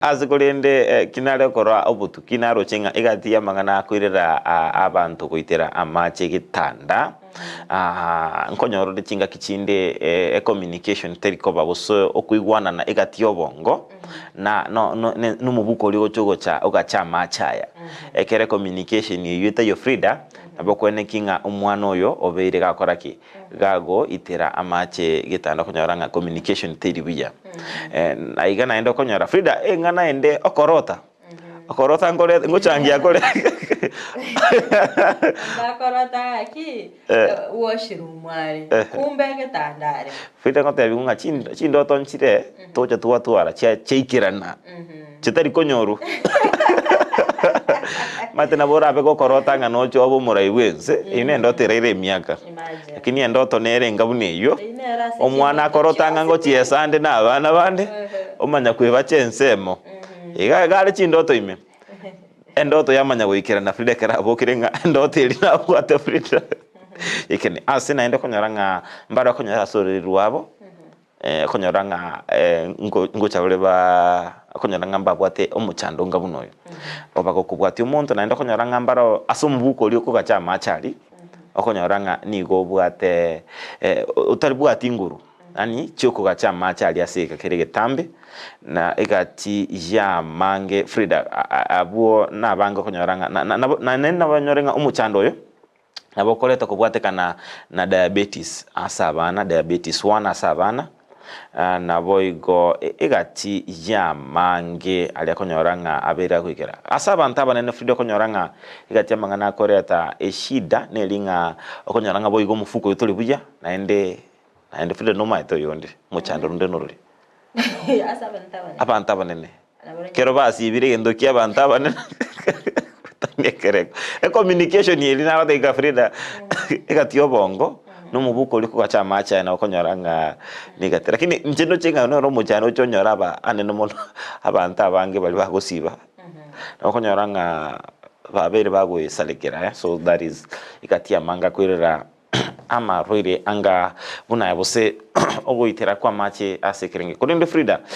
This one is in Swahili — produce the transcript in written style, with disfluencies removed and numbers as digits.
azikolende kinare korwa obutu kinaro chenga igati yamangana kwirira abantu goitera amache gitanda nkonyoro de chinga kichinde communication terikoba buso okuigwana na igati obongo na numubuko oli ochogocha ogacha machaya ekere communication yuyita yo Frida nabokwene kinga umwana oyo obeire gakora ki gago itera amache gitanda konyoranga communication teribia aiga naenda konyora Frida ngana ende okorota okorota ngore nguchangia kore ndakorota ki washirumwari kumbe gitandare Frida ngote bigunga chindo tonchire toje tuwatwara cheikirana chitari konyoru matena bora bego korota ngano chobo muraiwense ine ndote rere miaka lakini ndoto nere ngabune iyo omwana korota ngango chiesande na abana bande omanya kweba chensemo igale chindoto ime endoto yamanya gwikira na Frida kera abokirenga ndoto iri na bwate Frida ikene asina ende konyoranga mbara konyora sori ruabo konyoranga ngocha ba konyoranga mbabwate omuchando ngabunoyo obako kubwati umuntu naenda konyoranga mbaro asumbuko uri kugacha machari okonyoranga nigo bwate utari bwati nguru ani choko gacha machari aseka kerege tambe na egati ya mange Frida abuo na banga konyoranga na nena banyorenga omuchando oyo nabokoleta kubwate kana na diabetes asabana diabetes 1 asabana na boigo egati ya mange ali konyoranga abera kwikera asabanta banene Frida konyoranga egati amangana koreta eshida nelinga okonyoranga boigo mufuko yotoli buya naende Frida no maito yonde muchando runde noruri abanta banene kero basi ibire endoki abanta banene communication yeli na wata Frida egati obongo numubuko uri kugacha macha na okonyoranga nigate lakini njendo chenga no muchano chonyora ba anene mono abantu abange bali bagosiba okonyoranga babere bago salekera so that is ikatia manga kwirira ama roire anga buna yabose ogoitera kwa mache asekerenge kodende Frida